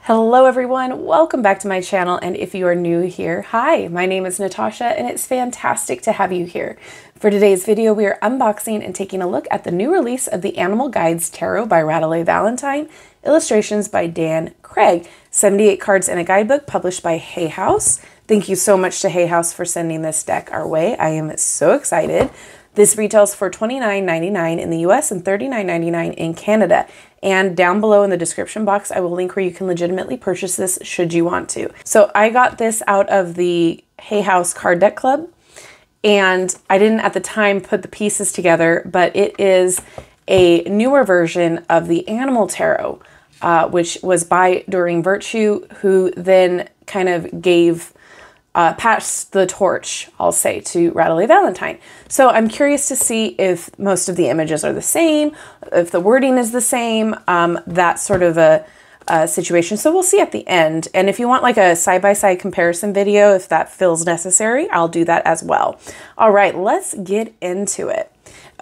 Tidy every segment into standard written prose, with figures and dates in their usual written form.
Hello everyone, welcome back to my channel, and if you are new here, hi, my name is Natasha and it's fantastic to have you here. For today's video, we are unboxing and taking a look at the new release of the Animal Guides Tarot by Radleigh Valentine, illustrations by Dan Craig, 78 cards in a guidebook published by Hay House. Thank you so much to Hay House for sending this deck our way. I am so excited. This retails for $29.99 in the US and $39.99 in Canada. And down below in the description box, I will link where you can legitimately purchase this should you want to. So I got this out of the Hay House Card Deck Club, and I didn't at the time put the pieces together, but it is a newer version of the Animal Tarot, which was by During Virtue, who then kind of gave passed the torch, I'll say, to Radleigh Valentine. So I'm curious to see if most of the images are the same, if the wording is the same, that sort of a situation. So we'll see at the end. And if you want like a side-by-side comparison video, if that feels necessary, I'll do that as well. All right, let's get into it.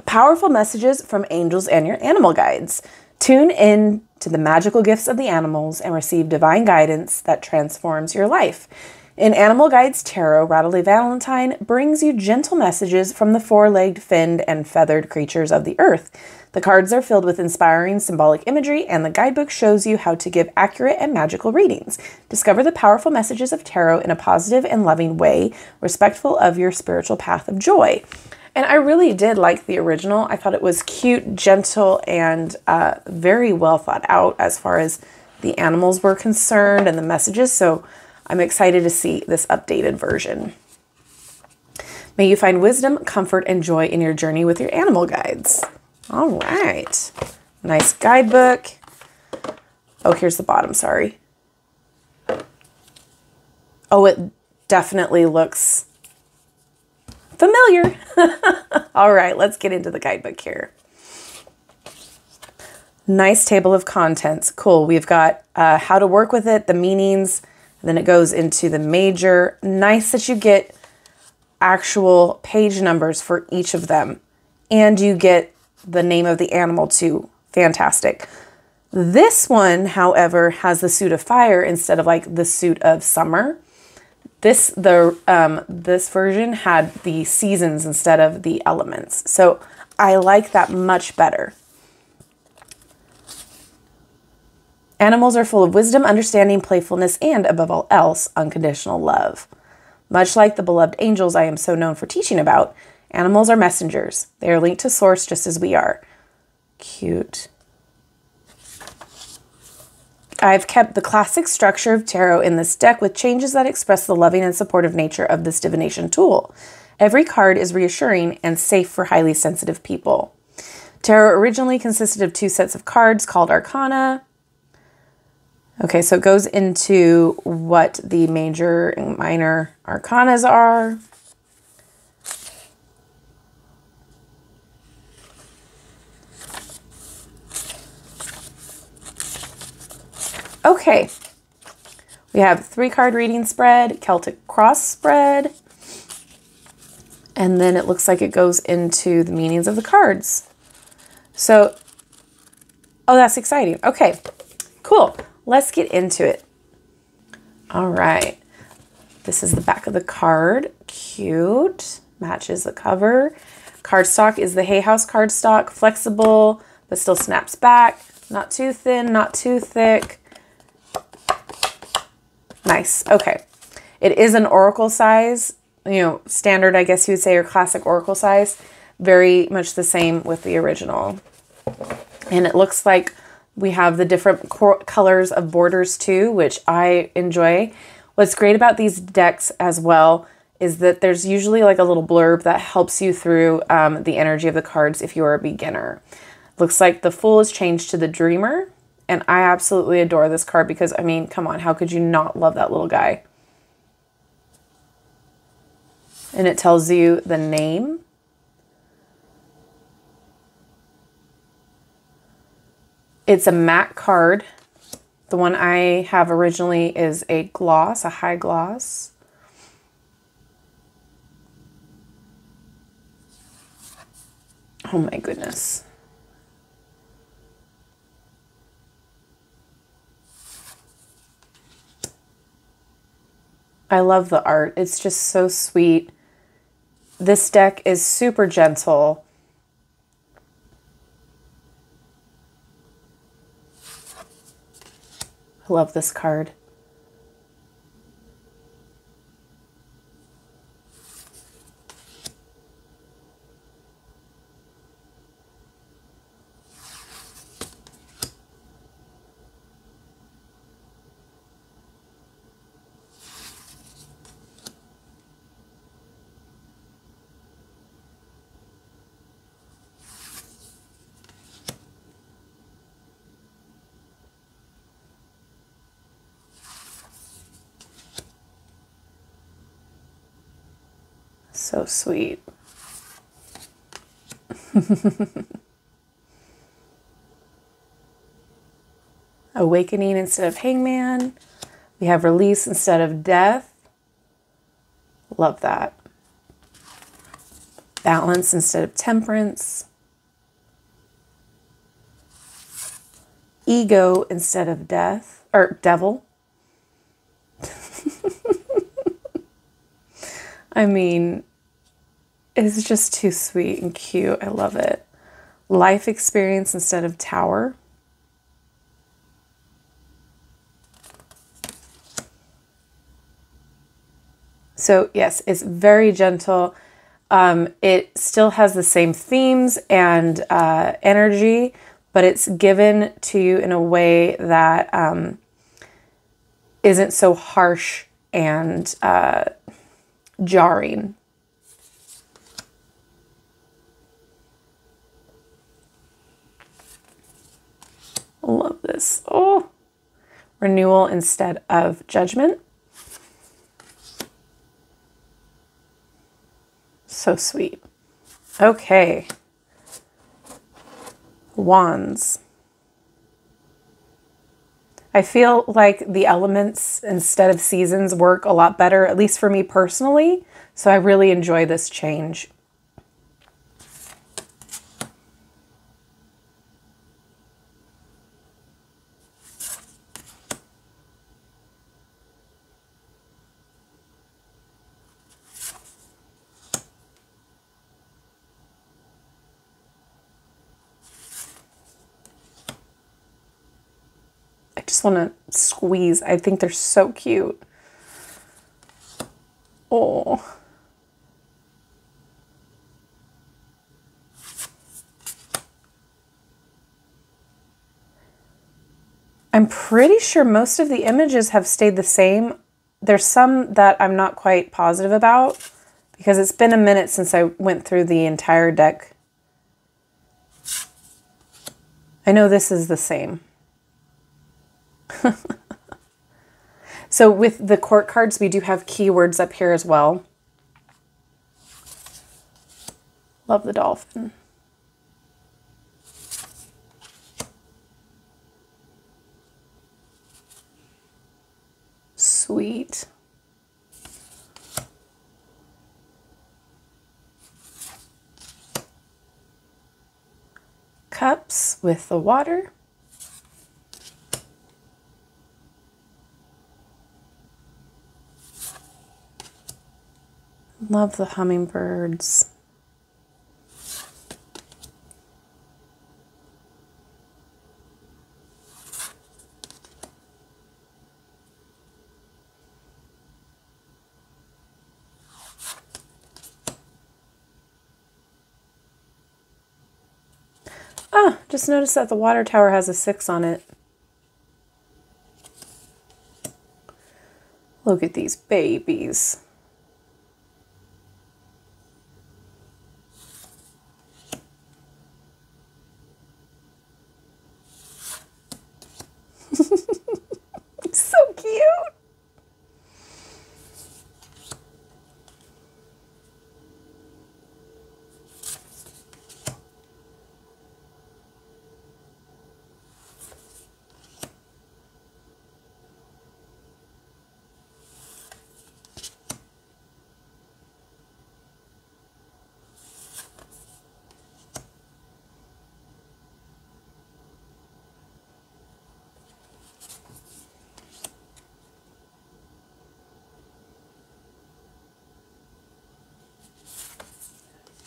Powerful messages from angels and your animal guides. Tune in to the magical gifts of the animals and receive divine guidance that transforms your life. In Animal Guides Tarot, Radleigh Valentine brings you gentle messages from the four-legged, finned, and feathered creatures of the earth. The cards are filled with inspiring symbolic imagery, and the guidebook shows you how to give accurate and magical readings. Discover the powerful messages of tarot in a positive and loving way, respectful of your spiritual path of joy. And I really did like the original. I thought it was cute, gentle, and very well thought out as far as the animals were concerned and the messages. So I'm excited to see this updated version. May you find wisdom, comfort, and joy in your journey with your animal guides. All right. Nice guidebook. Oh, here's the bottom, sorry. Oh, it definitely looks familiar. All right, let's get into the guidebook here. Nice table of contents. Cool. We've got how to work with it, the meanings, and then it goes into the major. Nice that you get actual page numbers for each of them. And you get the name of the animal too. Fantastic. This one, however, has the suit of fire instead of like the suit of summer. This version had the seasons instead of the elements. So I like that much better. Animals are full of wisdom, understanding, playfulness, and above all else, unconditional love. Much like the beloved angels I am so known for teaching about, animals are messengers. They are linked to source just as we are. Cute. I've kept the classic structure of tarot in this deck with changes that express the loving and supportive nature of this divination tool. Every card is reassuring and safe for highly sensitive people. Tarot originally consisted of two sets of cards called Arcana. Okay, so it goes into what the major and minor arcanas are. Okay, we have 3-card reading spread, Celtic cross spread, and then it looks like it goes into the meanings of the cards. So, oh, that's exciting. Okay, cool. Let's get into it. All right. This is the back of the card. Cute. Matches the cover. Cardstock is the Hay House cardstock. Flexible, but still snaps back. Not too thin, not too thick. Nice. Okay. It is an oracle size. You know, standard, I guess you would say, or classic oracle size. Very much the same with the original. And it looks like we have the different colors of borders too, which I enjoy. What's great about these decks as well is that there's usually like a little blurb that helps you through the energy of the cards if you're a beginner. Looks like the Fool is changed to the Dreamer, and I absolutely adore this card because, I mean, come on, how could you not love that little guy? And it tells you the name. It's a matte card. The one I have originally is a gloss, a high gloss. Oh my goodness. I love the art. It's just so sweet. This deck is super gentle. I love this card. So sweet. Awakening instead of hangman. We have release instead of death. Love that. Balance instead of temperance. Ego instead of death, or devil. I mean, it's just too sweet and cute. I love it. Life experience instead of tower. So yes, it's very gentle. It still has the same themes and energy, but it's given to you in a way that isn't so harsh and jarring. I love this. Oh, renewal instead of judgment. So sweet. Okay. Wands. I feel like the elements instead of seasons work a lot better, at least for me personally. So I really enjoy this change. I just want to squeeze. I think they're so cute. Oh. I'm pretty sure most of the images have stayed the same. There's some that I'm not quite positive about because it's been a minute since I went through the entire deck. I know this is the same. So with the court cards, we do have keywords up here as well. Love the dolphin. Sweet. Cups with the water. Love the hummingbirds. Ah, just noticed that the water tower has a 6 on it. Look at these babies. So cute.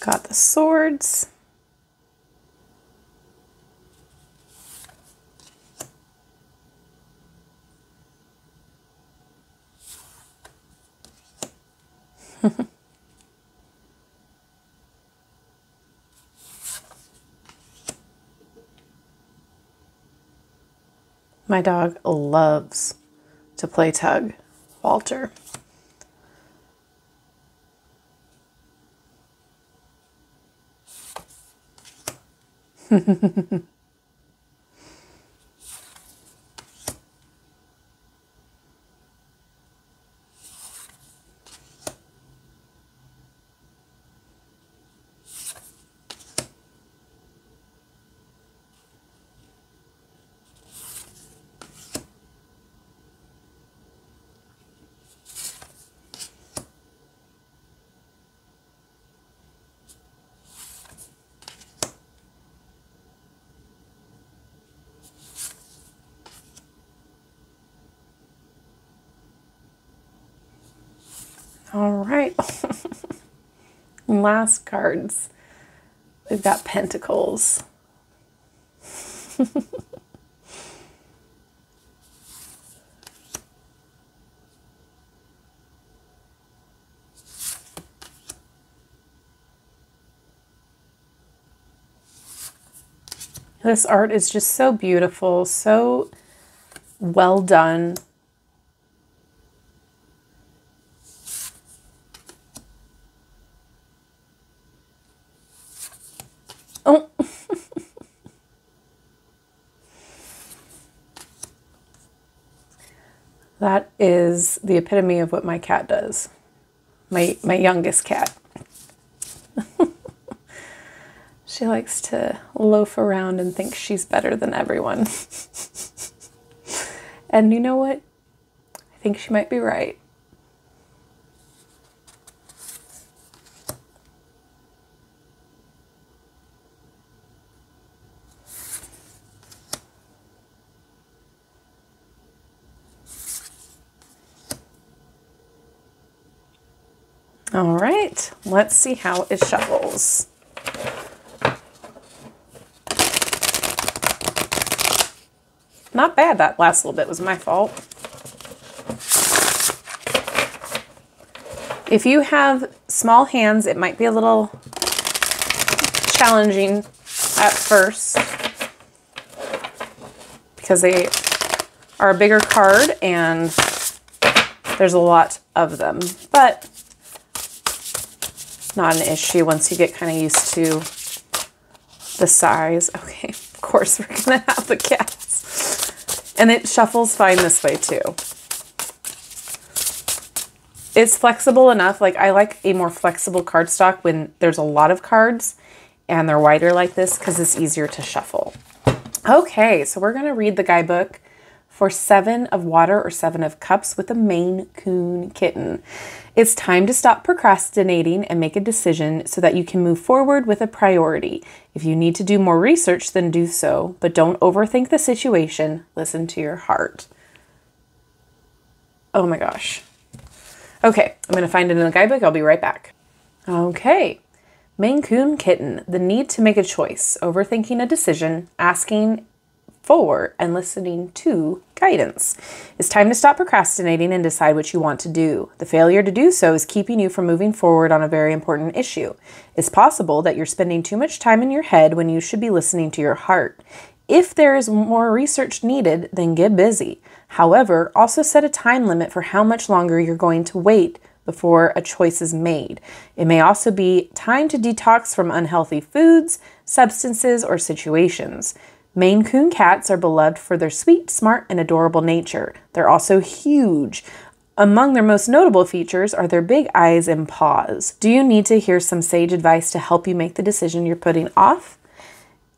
Got the swords. My dog loves to play tug, Walter. All right. Last cards. We've got Pentacles. This art is just so beautiful, so well done. Oh. That is the epitome of what my cat does. My youngest cat. She likes to loaf around and think she's better than everyone. And you know what? I think she might be right. All right, let's see how it shuffles. Not bad, that last little bit was my fault. If you have small hands, it might be a little challenging at first because they are a bigger card and there's a lot of them, but not an issue once you get kind of used to the size. Okay, of course we're gonna have the cats. And it shuffles fine this way too. It's flexible enough. Like, I like a more flexible cardstock when there's a lot of cards and they're wider like this because it's easier to shuffle. Okay, so we're gonna read the guidebook for 7 of Water or 7 of Cups with a Maine Coon kitten. It's time to stop procrastinating and make a decision so that you can move forward with a priority. If you need to do more research, then do so, but don't overthink the situation. Listen to your heart. Oh my gosh. Okay, I'm gonna find it in the guidebook. I'll be right back. Okay, Maine Coon kitten, the need to make a choice, overthinking a decision, asking for and listening to guidance. It's time to stop procrastinating and decide what you want to do. The failure to do so is keeping you from moving forward on a very important issue. It's possible that you're spending too much time in your head when you should be listening to your heart. If there is more research needed, then get busy. However, also set a time limit for how much longer you're going to wait before a choice is made. It may also be time to detox from unhealthy foods, substances, or situations. Maine Coon cats are beloved for their sweet, smart, and adorable nature. They're also huge. Among their most notable features are their big eyes and paws. Do you need to hear some sage advice to help you make the decision you're putting off?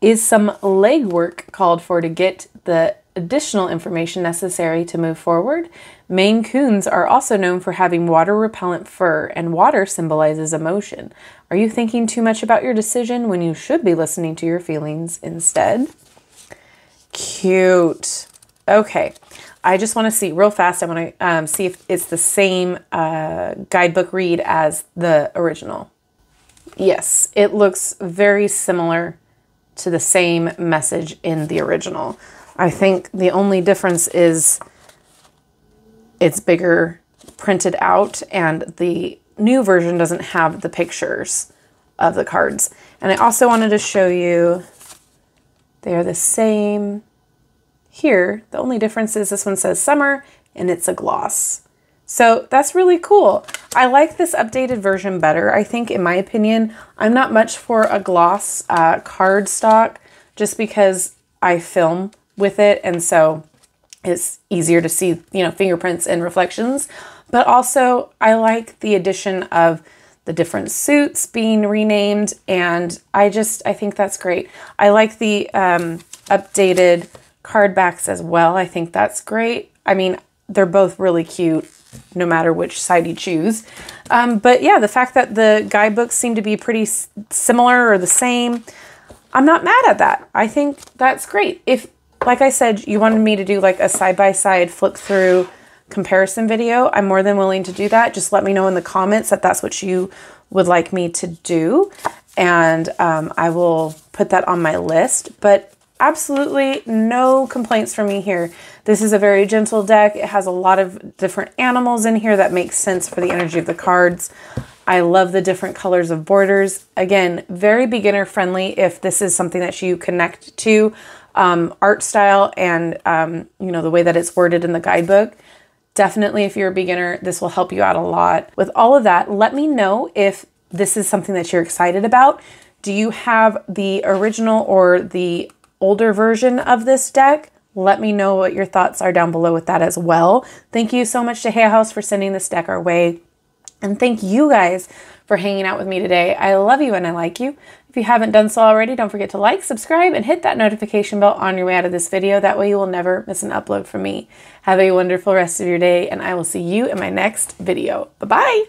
Is some legwork called for to get the additional information necessary to move forward? Maine Coons are also known for having water-repellent fur, and water symbolizes emotion. Are you thinking too much about your decision when you should be listening to your feelings instead? Cute. Okay, I just want to see real fast. I want to see if it's the same guidebook read as the original. Yes, it looks very similar to the same message in the original. I think the only difference is it's bigger printed out, and the new version doesn't have the pictures of the cards. And I also wanted to show you, they are the same here. The only difference is this one says summer and it's a gloss. So that's really cool. I like this updated version better. I think, in my opinion, I'm not much for a gloss card stock just because I film with it, and so it's easier to see, you know, fingerprints and reflections. But also I like the addition of the different suits being renamed, and I think that's great. I like the updated card backs as well. I think that's great. I mean, they're both really cute no matter which side you choose. But yeah, the fact that the guidebooks seem to be pretty similar or the same, I'm not mad at that. I think that's great. If, like I said, you wanted me to do like a side-by-side flip through comparison video, I'm more than willing to do that. Just let me know in the comments that that's what you would like me to do, and I will put that on my list. But absolutely no complaints from me here. This is a very gentle deck. It has a lot of different animals in here that makes sense for the energy of the cards. I love the different colors of borders. Again, very beginner friendly if this is something that you connect to. Art style and you know, the way that it's worded in the guidebook. Definitely, if you're a beginner, this will help you out a lot. With all of that, let me know if this is something that you're excited about. Do you have the original or the older version of this deck? Let me know what your thoughts are down below with that as well. Thank you so much to Hay House for sending this deck our way. And thank you guys for hanging out with me today. I love you and I like you. If you haven't done so already, don't forget to like, subscribe, and hit that notification bell on your way out of this video. That way you will never miss an upload from me. Have a wonderful rest of your day, and I will see you in my next video. Bye-bye.